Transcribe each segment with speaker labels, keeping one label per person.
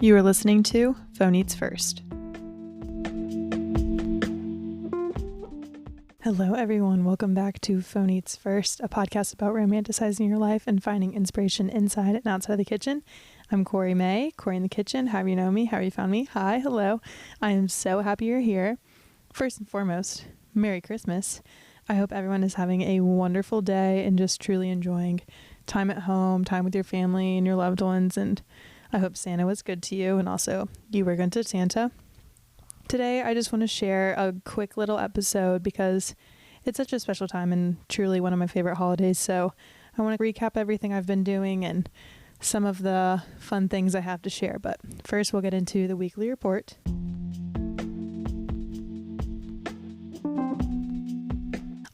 Speaker 1: You are listening to Phone Eats First. Hello, everyone. Welcome back to Phone Eats First, a podcast about romanticizing your life and finding inspiration inside and outside the kitchen. I'm Cori May, Cori in the kitchen. How you know me? How you found me? Hi, hello. I am so happy you're here. First and foremost, Merry Christmas. I hope everyone is having a wonderful day and just truly enjoying time at home, time with your family and your loved ones. And I hope Santa was good to you and also you were good to Santa. Today, I just want to share a quick little episode because it's such a special time and truly one of my favorite holidays. So I want to recap everything I've been doing and some of the fun things I have to share. But first, we'll get into the weekly report.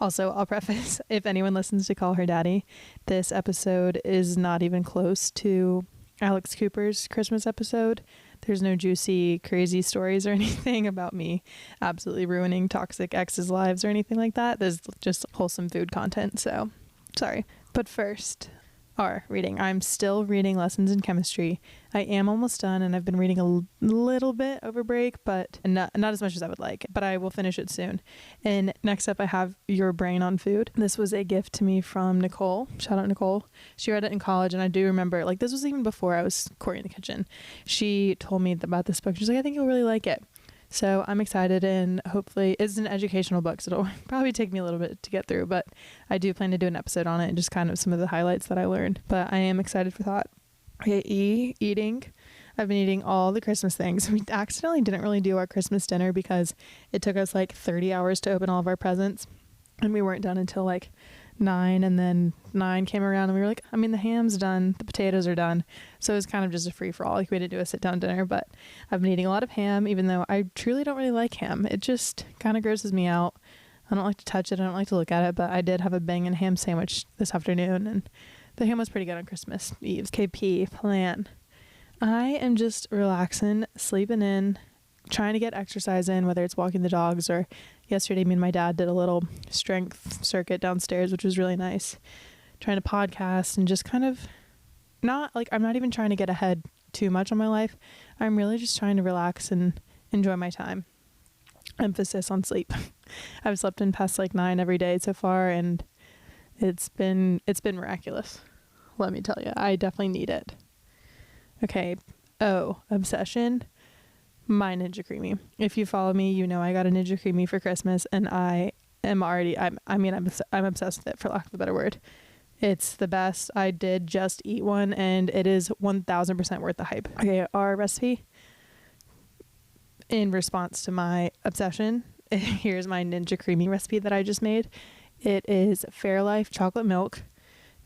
Speaker 1: Also, I'll preface, if anyone listens to Call Her Daddy, this episode is not even close to Alex Cooper's Christmas episode. There's no juicy, crazy stories or anything about me absolutely ruining toxic exes' lives or anything like that. There's just wholesome food content, so sorry. But first, our reading. I'm still reading Lessons in Chemistry. I am almost done, and I've been reading a little bit over break, but not as much as I would like, but I will finish it soon. And next up, I have Your Brain on Food. This was a gift to me from Nicole. Shout out Nicole. She read it in college, and I do remember, like, this was even before I was Cori in the kitchen. She told me about this book. She's like, I think you'll really like it. So I'm excited, and hopefully it's an educational book, so it'll probably take me a little bit to get through, but I do plan to do an episode on it and just kind of some of the highlights that I learned. But I am excited for that. Okay, eating. I've been eating all the Christmas things. We accidentally didn't really do our Christmas dinner because it took us like 30 hours to open all of our presents, and we weren't done until like 9, and then 9 came around and we were like, the ham's done, the potatoes are done. So it was kind of just a free-for-all. Like, we didn't do a sit-down dinner, but I've been eating a lot of ham, even though I truly don't really like ham. It just kind of grosses me out. I don't like to touch it. I don't like to look at it, but I did have a banging ham sandwich this afternoon, and the ham was pretty good on Christmas Eve. KP plan. I am just relaxing, sleeping in, trying to get exercise in, whether it's walking the dogs or yesterday me and my dad did a little strength circuit downstairs, which was really nice. Trying to podcast and just kind of I'm not even trying to get ahead too much on my life. I'm really just trying to relax and enjoy my time. Emphasis on sleep. I've slept in past like 9 every day so far, and it's been miraculous. Let me tell you, I definitely need it. Okay. Obsession. My Ninja Creamy. If you follow me, you know I got a Ninja Creamy for Christmas, and I'm obsessed with it, for lack of a better word. It's the best. I did just eat one, and it is 1000% worth the hype. Okay, our recipe in response to my obsession. Here's my Ninja Creamy recipe that I just made. It is Fairlife chocolate milk,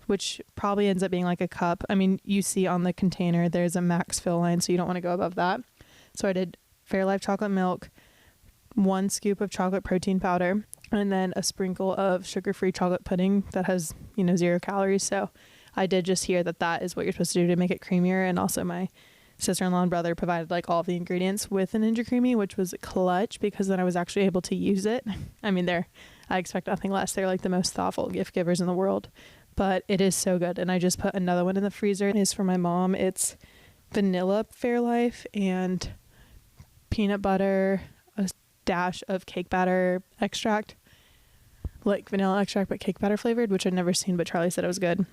Speaker 1: which probably ends up being like a cup. You see on the container there's a max fill line, so you don't want to go above that. So I did Fairlife chocolate milk, 1 scoop of chocolate protein powder, and then a sprinkle of sugar-free chocolate pudding that has, 0 calories. So I did just hear that is what you're supposed to do to make it creamier. And also my sister-in-law and brother provided like all of the ingredients with a Ninja Creamy, which was clutch because then I was actually able to use it. I expect nothing less. They're like the most thoughtful gift givers in the world, but it is so good. And I just put another one in the freezer. It is for my mom. It's vanilla Fairlife and peanut butter, a dash of cake batter extract, like vanilla extract but cake batter flavored, which I'd never seen, but Charlie said it was good,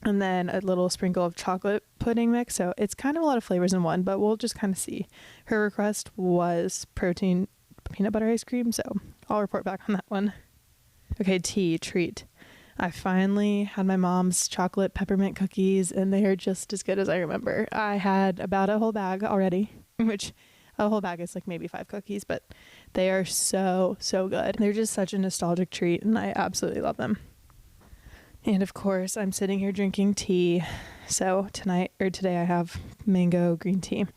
Speaker 1: and then a little sprinkle of chocolate pudding mix. So it's kind of a lot of flavors in one, but we'll just kind of see. Her request was protein peanut butter ice cream, so I'll report back on that one. Okay, tea treat. I finally had my mom's chocolate peppermint cookies, and they are just as good as I remember. I had about a whole bag already, which a whole bag is like maybe 5 cookies, but they are so good. They're just such a nostalgic treat, and I absolutely love them. And of course, I'm sitting here drinking tea. So today I have mango green tea.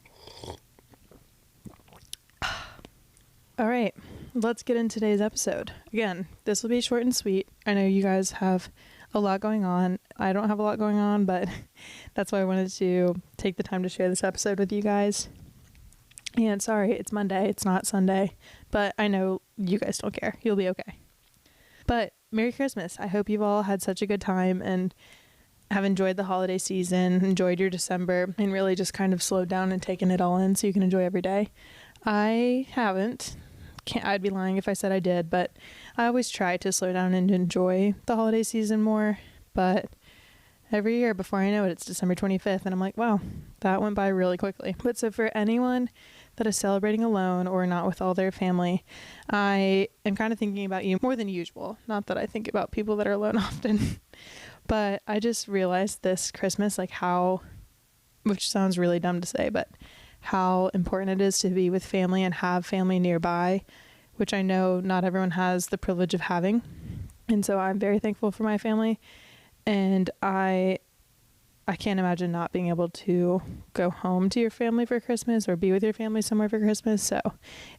Speaker 1: All right, let's get into today's episode. Again, this will be short and sweet. I know you guys have a lot going on. I don't have a lot going on, but that's why I wanted to take the time to share this episode with you guys. And sorry, it's Monday, it's not Sunday, but I know you guys don't care. You'll be okay. But Merry Christmas. I hope you've all had such a good time, and have enjoyed the holiday season, enjoyed your December, and really just kind of slowed down and taken it all in so you can enjoy every day. I haven't. I'd be lying if I said I did, but I always try to slow down and enjoy the holiday season more. But every year, before I know it, it's December 25th, and I'm like, wow, that went by really quickly. But so for anyone that is celebrating alone or not with all their family, I am kind of thinking about you more than usual. Not that I think about people that are alone often, but I just realized this Christmas, like how, which sounds really dumb to say, but how important it is to be with family and have family nearby, which I know not everyone has the privilege of having. And so I'm very thankful for my family, and I can't imagine not being able to go home to your family for Christmas or be with your family somewhere for Christmas. So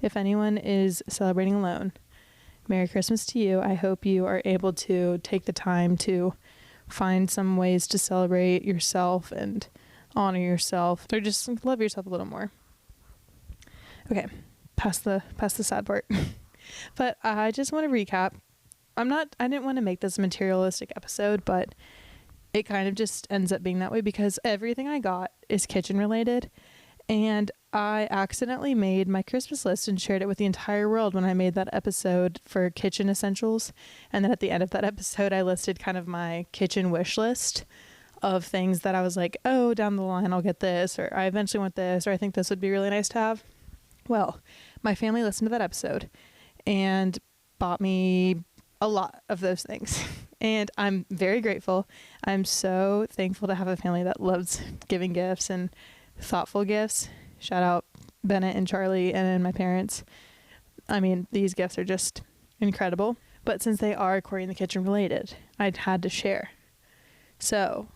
Speaker 1: if anyone is celebrating alone, Merry Christmas to you. I hope you are able to take the time to find some ways to celebrate yourself and honor yourself, or just love yourself a little more. Okay, past the sad part. But I just want to recap. I didn't want to make this a materialistic episode, but it kind of just ends up being that way because everything I got is kitchen related. And I accidentally made my Christmas list and shared it with the entire world when I made that episode for kitchen essentials. And then at the end of that episode, I listed kind of my kitchen wish list of things that I was like, oh, down the line, I'll get this, or I eventually want this, or I think this would be really nice to have. Well, my family listened to that episode and bought me a lot of those things. And I'm very grateful. I'm so thankful to have a family that loves giving gifts and thoughtful gifts. Shout out Bennett and Charlie and my parents. I mean, these gifts are just incredible. But since they are Cori in the Kitchen related, I'd had to share. So,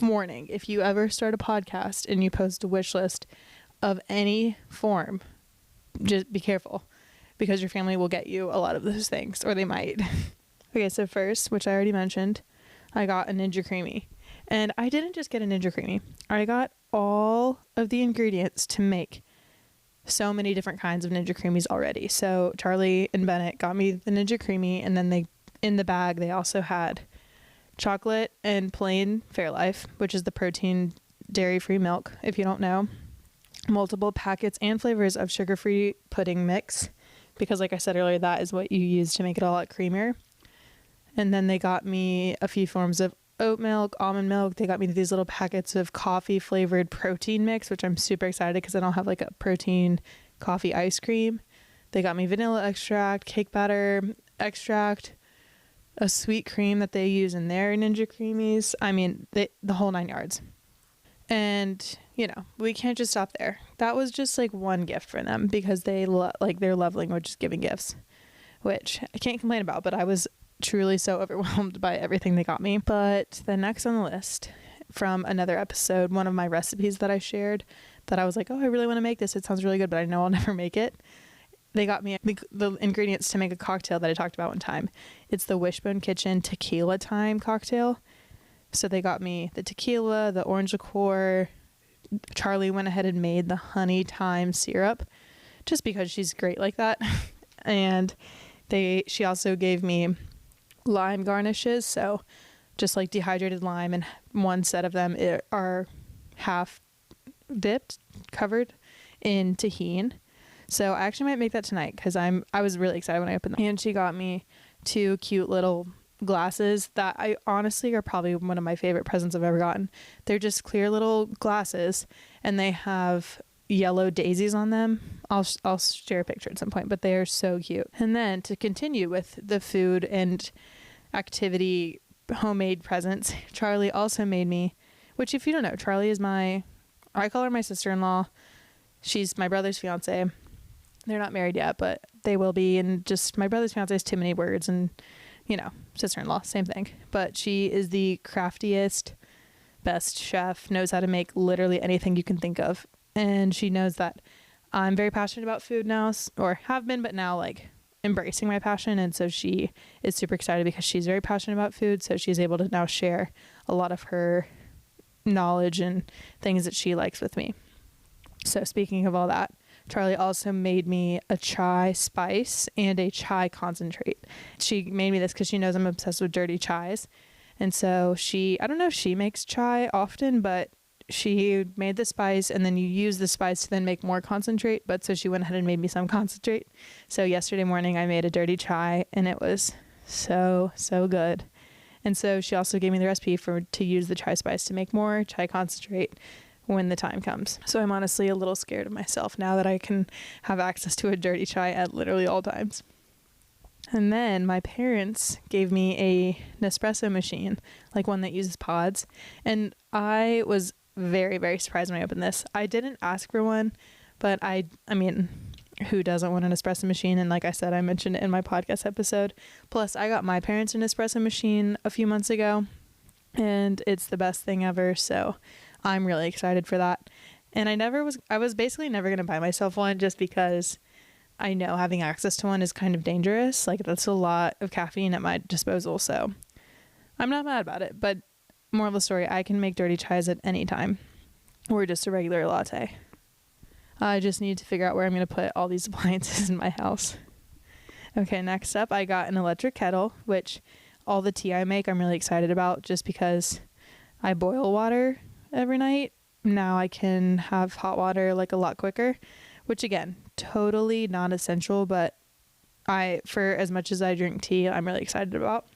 Speaker 1: warning, if you ever start a podcast and you post a wish list of any form, just be careful because your family will get you a lot of those things, or they might. Okay, so first, which I already mentioned, I got a Ninja Creamy. And I didn't just get a Ninja Creamy. I got all of the ingredients to make so many different kinds of Ninja Creamies already. So Charlie and Bennett got me the Ninja Creamy, and then in the bag they also had chocolate and plain Fairlife, which is the protein dairy-free milk, if you don't know, multiple packets and flavors of sugar-free pudding mix, because like I said earlier, that is what you use to make it all out creamier. And then they got me a few forms of oat milk, almond milk. They got me these little packets of coffee flavored protein mix, which I'm super excited because then I'll have like a protein coffee ice cream. They got me vanilla extract, cake batter extract, a sweet cream that they use in their Ninja Creamies. I mean, the whole 9 yards. And, you know, we can't just stop there. That was just like one gift for them because they like their love language is giving gifts, which I can't complain about, but I was truly so overwhelmed by everything they got me. But the next on the list from another episode, one of my recipes that I shared that I was like, oh, I really want to make this. It sounds really good, but I know I'll never make it. They got me the ingredients to make a cocktail that I talked about one time. It's the Wishbone Kitchen Tequila Time cocktail. So they got me the tequila, the orange liqueur. Charlie went ahead and made the honey thyme syrup just because she's great like that. And she also gave me lime garnishes. So just like dehydrated lime, and one set of them are half dipped, covered in tahini. So I actually might make that tonight because I was really excited when I opened them. And she got me 2 cute little glasses that I honestly are probably one of my favorite presents I've ever gotten. They're just clear little glasses and they have yellow daisies on them. I'll share a picture at some point, but they are so cute. And then to continue with the food and activity homemade presents, Charlie also made me, which if you don't know, Charlie is I call her my sister-in-law. She's my brother's fiance. They're not married yet, but they will be. And just my brother's fiance is too many words, and you know, sister-in-law, same thing. But she is the craftiest, best chef, knows how to make literally anything you can think of. And she knows that I'm very passionate about food now, or have been, but now like embracing my passion. And so she is super excited because she's very passionate about food. So she's able to now share a lot of her knowledge and things that she likes with me. So speaking of all that, Charlie also made me a chai spice and a chai concentrate. She made me this because she knows I'm obsessed with dirty chais. And so I don't know if she makes chai often, but she made the spice, and then you use the spice to then make more concentrate. But so she went ahead and made me some concentrate. So yesterday morning I made a dirty chai, and it was so good. And so she also gave me the recipe to use the chai spice to make more chai concentrate when the time comes. So I'm honestly a little scared of myself now that I can have access to a dirty chai at literally all times. And then my parents gave me a Nespresso machine, like one that uses pods. And I was very, very surprised when I opened this. I didn't ask for one, but I mean, who doesn't want an espresso machine? And like I said, I mentioned it in my podcast episode. Plus, I got my parents an espresso machine a few months ago, and it's the best thing ever. So I'm really excited for that. And I was basically never going to buy myself one just because I know having access to one is kind of dangerous. Like, that's a lot of caffeine at my disposal. So I'm not mad about it, but moral of the story, I can make dirty chais at any time, or just a regular latte. I just need to figure out where I'm going to put all these appliances in my house. Okay, next up, I got an electric kettle, which all the tea I make I'm really excited about just because I boil water every night. Now I can have hot water like a lot quicker, which again, totally not essential, but for as much as I drink tea, I'm really excited about.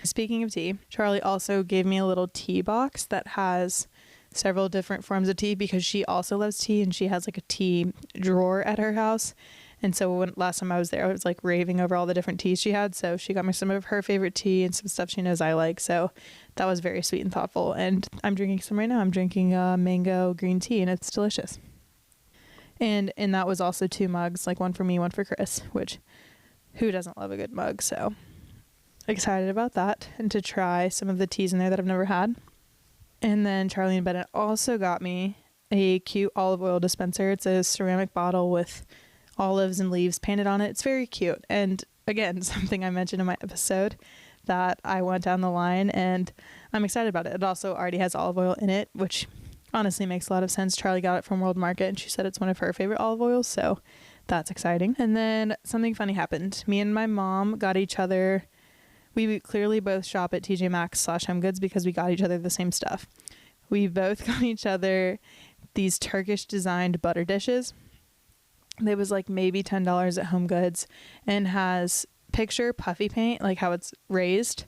Speaker 1: Speaking of tea, Charlie also gave me a little tea box that has several different forms of tea because she also loves tea, and she has like a tea drawer at her house. And so last time I was there, I was like raving over all the different teas she had. So she got me some of her favorite tea and some stuff she knows I like. So that was very sweet and thoughtful. And I'm drinking some right now. I'm drinking mango green tea, and it's delicious. And that was also 2 mugs, like one for me, one for Chris, which who doesn't love a good mug? So excited about that, and to try some of the teas in there that I've never had. And then Charlie and Bennett also got me a cute olive oil dispenser. It's a ceramic bottle with olives and leaves painted on it. It's very cute. And again, something I mentioned in my episode that I went down the line, and I'm excited about it. It also already has olive oil in it, which honestly makes a lot of sense. Charlie got it from World Market, and she said it's one of her favorite olive oils, so that's exciting. And then something funny happened. Me and my mom got each other, we clearly both shop at TJ Maxx / Home Goods because we got each other the same stuff. We both got each other these Turkish designed butter dishes. They was like maybe $10 at Home Goods, and has picture puffy paint, like how it's raised,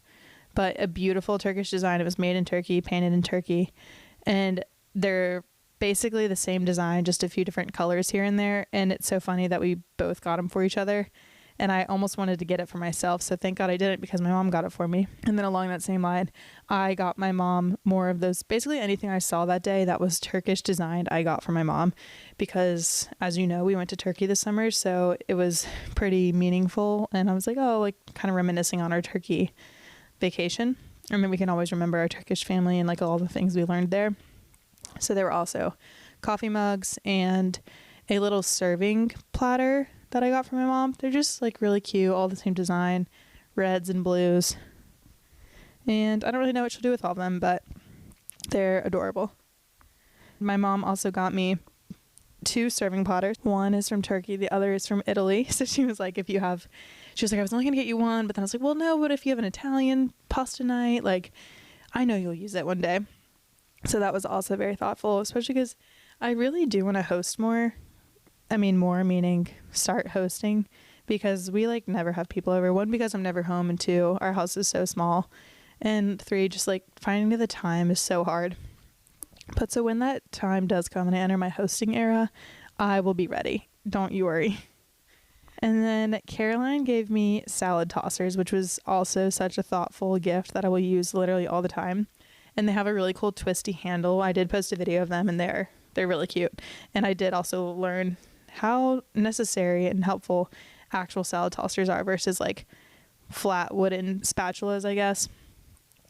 Speaker 1: but a beautiful Turkish design. It was made in Turkey, painted in Turkey, and they're basically the same design, just a few different colors here and there. And it's so funny that we both got them for each other. And I almost wanted to get it for myself, so thank God I didn't, because my mom got it for me. And then along that same line, I got my mom more of those. Basically anything I saw that day that was Turkish designed, I got for my mom, because as you know, we went to Turkey this summer, so it was pretty meaningful. And I was like, oh, like kind of reminiscing on our Turkey vacation. And then we can always remember our Turkish family and like all the things we learned there. So there were also coffee mugs and a little serving platter that I got from my mom. They're just like really cute, all the same design, reds and blues. And I don't really know what she'll do with all of them, but they're adorable. My mom also got me 2 serving platters. One is from Turkey, the other is from Italy. So she was like, I was only gonna get you one, but then I was like, well, no, what if you have an Italian pasta night? Like, I know you'll use it one day. So that was also very thoughtful, especially because I really do want to host more. I mean, more meaning start hosting, because we like never have people over. 1, because I'm never home, and 2, our house is so small, and 3, just like finding the time is so hard. But so when that time does come and I enter my hosting era, I will be ready. Don't you worry. And then Caroline gave me salad tossers, which was also such a thoughtful gift that I will use literally all the time. And they have a really cool twisty handle. I did post a video of them, and they're really cute. And I did also learn how necessary and helpful actual salad tossers are versus like flat wooden spatulas, I guess.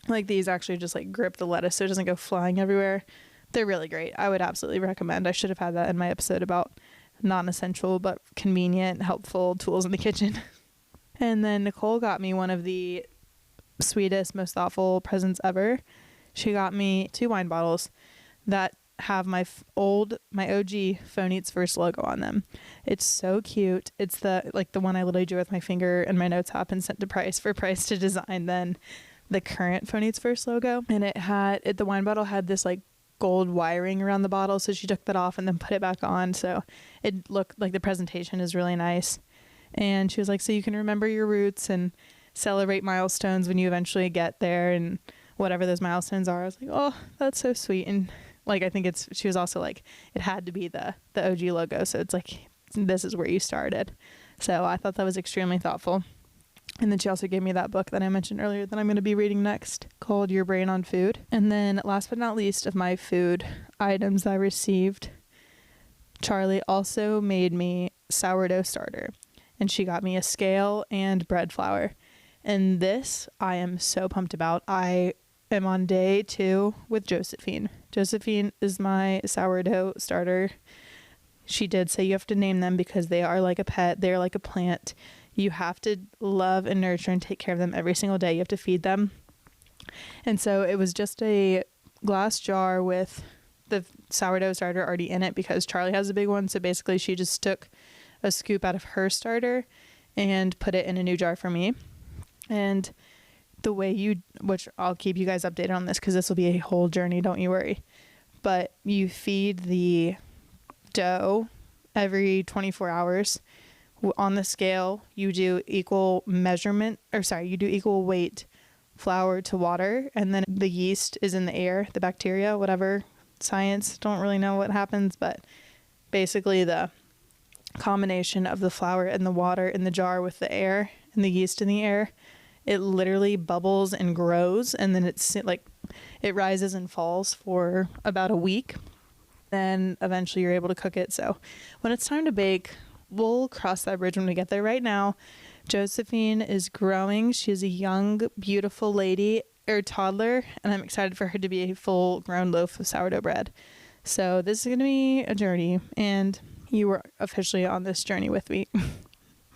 Speaker 1: Like these actually just like grip the lettuce so it doesn't go flying everywhere. They're really great. I would absolutely recommend. I should have had that in my episode about non-essential but convenient, helpful tools in the kitchen. And then Nicole got me one of the sweetest, most thoughtful presents ever. She got me 2 wine bottles that have my OG Phone Eats First logo on them. It's so cute. It's the one I literally drew with my finger and my notes app and sent to Price for Price to design, then the current Phone Eats First logo, and the wine bottle had this like gold wiring around the bottle, so she took that off and then put it back on, so it looked like the presentation is really nice. And she was like, so you can remember your roots and celebrate milestones when you eventually get there, and whatever those milestones are. I was like, oh, that's so sweet. And like, I think she was also like, it had to be the OG logo, so it's like, this is where you started. So I thought that was extremely thoughtful. And then she also gave me that book that I mentioned earlier that I'm going to be reading next, called Your Brain on Food. And then last but not least of my food items I received, Charlie also made me sourdough starter. And she got me a scale and bread flour. And this I am so pumped about. I am on day 2 with Josephine. Josephine is my sourdough starter. She did say you have to name them because they are like a pet. They're like a plant. You have to love and nurture and take care of them every single day. You have to feed them. And so it was just a glass jar with the sourdough starter already in it because Charlie has a big one. So basically she just took a scoop out of her starter and put it in a new jar for me. And the way which I'll keep you guys updated on this because this will be a whole journey, don't you worry. But you feed the dough every 24 hours. On the scale, you do equal weight flour to water, and then the yeast is in the air, the bacteria, whatever, science, don't really know what happens, but basically the combination of the flour and the water in the jar with the air and the yeast in the air, it literally bubbles and grows, and then it rises and falls for about a week. Then eventually you're able to cook it. So when it's time to bake, we'll cross that bridge when we get there. Right now, Josephine is growing. She's a young, beautiful lady or toddler, and I'm excited for her to be a full-grown loaf of sourdough bread. So this is going to be a journey, and you were officially on this journey with me.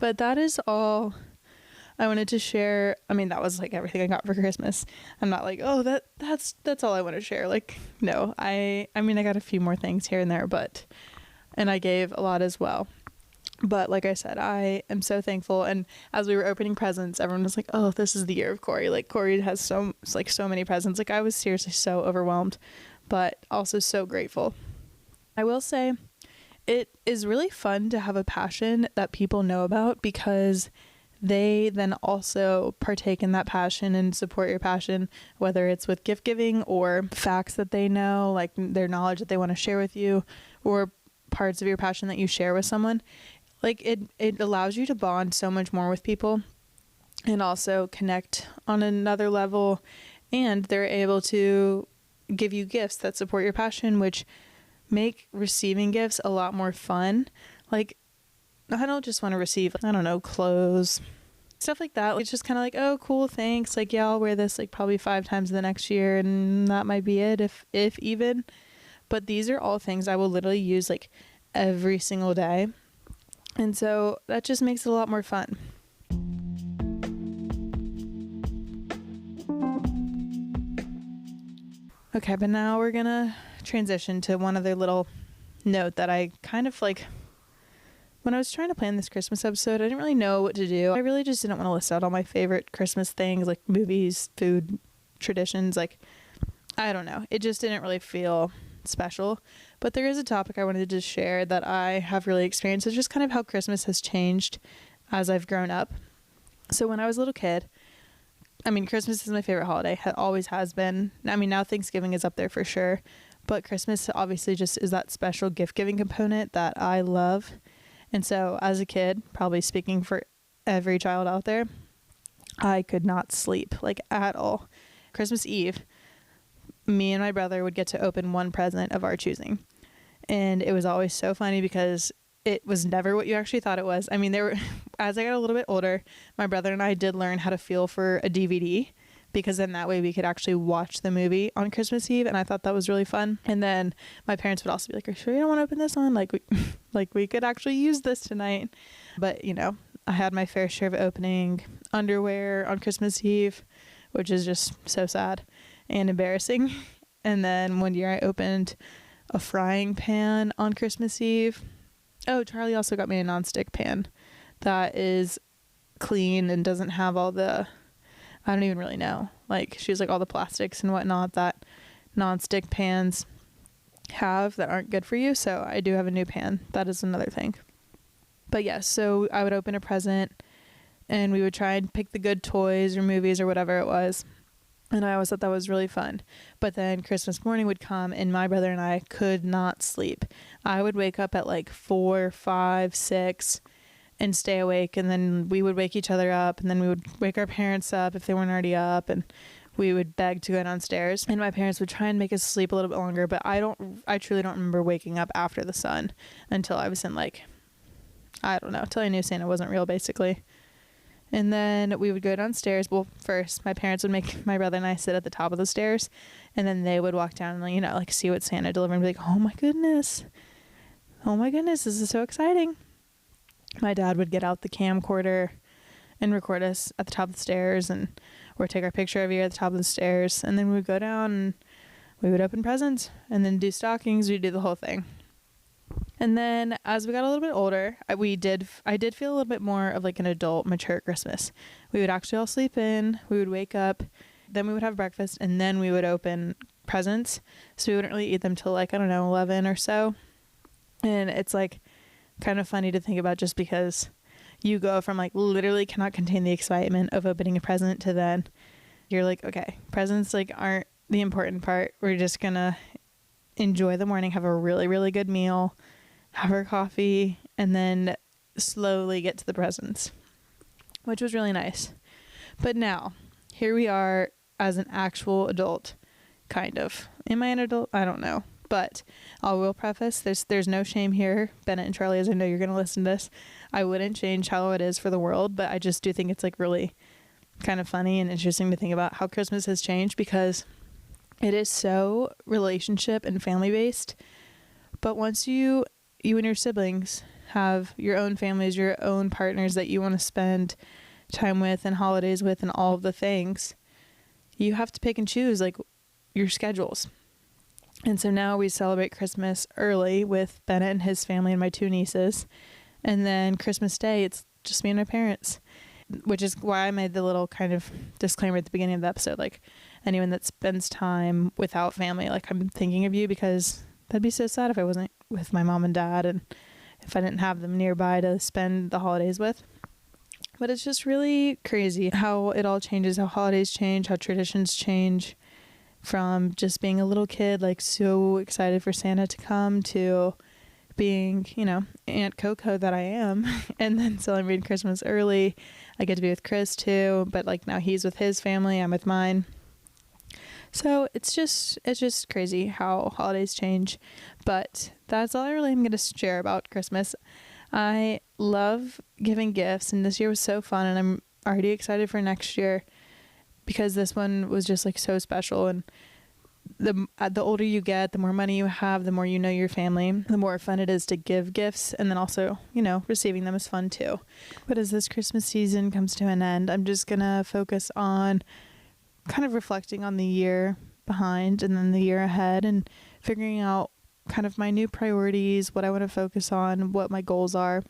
Speaker 1: But that is all I wanted to share. I mean, that was like everything I got for Christmas. I'm not like, oh, that's all I want to share. Like, no, I mean, I got a few more things here and there, and I gave a lot as well. But like I said, I am so thankful. And as we were opening presents, everyone was like, oh, this is the year of Cori. Like, Cori has so many presents. Like, I was seriously so overwhelmed, but also so grateful. I will say it is really fun to have a passion that people know about because they then also partake in that passion and support your passion, whether it's with gift giving or facts that they know, like their knowledge that they want to share with you, or parts of your passion that you share with someone. Like it allows you to bond so much more with people and also connect on another level, and they're able to give you gifts that support your passion, which make receiving gifts a lot more fun. Like, I don't just want to receive, I don't know, clothes, stuff like that. It's just kind of like, oh, cool, thanks. Like, yeah, I'll wear this like probably 5 times the next year, and that might be it, if even. But these are all things I will literally use like every single day. And so that just makes it a lot more fun. Okay, but now we're gonna transition to one other little note that I kind of like. When I was trying to plan this Christmas episode, I didn't really know what to do. I really just didn't want to list out all my favorite Christmas things, like movies, food, traditions. Like, I don't know. It just didn't really feel special. But there is a topic I wanted to share that I have really experienced. It's just kind of how Christmas has changed as I've grown up. So when I was a little kid, I mean, Christmas is my favorite holiday. Always has been. I mean, now Thanksgiving is up there for sure. But Christmas obviously just is that special gift-giving component that I love. And so as a kid, probably speaking for every child out there, I could not sleep, like, at all. Christmas Eve, me and my brother would get to open one present of our choosing. And it was always so funny because it was never what you actually thought it was. I mean, as I got a little bit older, my brother and I did learn how to feel for a DVD, because then that way we could actually watch the movie on Christmas Eve, and I thought that was really fun. And then my parents would also be like, are you sure you don't want to open this one? Like, we could actually use this tonight. But, you know, I had my fair share of opening underwear on Christmas Eve, which is just so sad and embarrassing. And then one year I opened a frying pan on Christmas Eve. Oh, Charlie also got me a nonstick pan that is clean and doesn't have all the, I don't even really know, Like, she was like, all the plastics and whatnot that non-stick pans have that aren't good for you. So I do have a new pan. That is another thing. But yes, so I would open a present and we would try and pick the good toys or movies or whatever it was. And I always thought that was really fun. But then Christmas morning would come and my brother and I could not sleep. I would wake up at like 4, 5, 6 and stay awake. And then we would wake each other up. And then we would wake our parents up if they weren't already up. And we would beg to go downstairs. And my parents would try and make us sleep a little bit longer. But I truly don't remember waking up after the sun until I was in like, I don't know, till I knew Santa wasn't real, basically. And then we would go downstairs. Well, first, my parents would make my brother and I sit at the top of the stairs. And then they would walk down and, like, see what Santa delivered and be like, oh my goodness, this is so exciting. My dad would get out the camcorder and record us at the top of the stairs or take our picture of you at the top of the stairs. And then we would go down and we would open presents and then do stockings. We'd do the whole thing. And then as we got a little bit older, I did feel a little bit more of like an adult, mature Christmas. We would actually all sleep in. We would wake up. Then we would have breakfast. And then we would open presents. So we wouldn't really eat them till like, I don't know, 11 or so. And it's like kind of funny to think about just because you go from like literally cannot contain the excitement of opening a present to then you're like, okay, presents like aren't the important part. We're just going to enjoy the morning, have a really, really good meal, have our coffee, and then slowly get to the presents, which was really nice. But now, here we are as an actual adult, kind of. Am I an adult? I don't know. But I will preface, there's no shame here. Bennett and Charlie, as I know you're going to listen to this, I wouldn't change how it is for the world, but I just do think it's like really kind of funny and interesting to think about how Christmas has changed because it is so relationship and family based. But once you and your siblings have your own families, your own partners that you want to spend time with and holidays with and all of the things, you have to pick and choose like your schedules. And so now we celebrate Christmas early with Bennett and his family and my 2 nieces. And then Christmas Day, it's just me and my parents, which is why I made the little kind of disclaimer at the beginning of the episode. Like, anyone that spends time without family, like, I'm thinking of you because that'd be so sad if I wasn't with my mom and dad and if I didn't have them nearby to spend the holidays with. But it's just really crazy how it all changes, how holidays change, how traditions change, from just being a little kid, like so excited for Santa to come, to being, Aunt Coco that I am, and then celebrating Christmas early. I get to be with Chris too, but like now he's with his family, I'm with mine. So it's just crazy how holidays change. But that's all I really am going to share about Christmas. I love giving gifts, and this year was so fun, and I'm already excited for next year because this one was just like so special. And the older you get, the more money you have, the more you know your family, the more fun it is to give gifts, and then also, receiving them is fun too. But as this Christmas season comes to an end, I'm just going to focus on kind of reflecting on the year behind and then the year ahead and figuring out kind of my new priorities, what I want to focus on, what my goals are.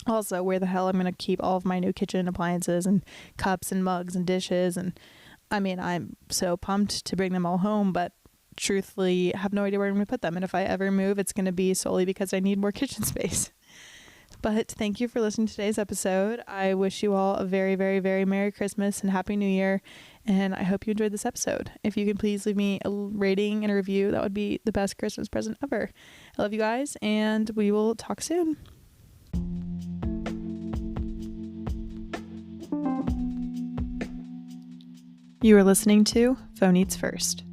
Speaker 1: Also, where the hell I'm going to keep all of my new kitchen appliances and cups and mugs and dishes. And I mean, I'm so pumped to bring them all home, but truthfully, I have no idea where I'm going to put them. And if I ever move, it's going to be solely because I need more kitchen space. But thank you for listening to today's episode. I wish you all a very, very, very Merry Christmas and Happy New Year. And I hope you enjoyed this episode. If you can please leave me a rating and a review, that would be the best Christmas present ever. I love you guys, and we will talk soon. You are listening to Phone Eats First.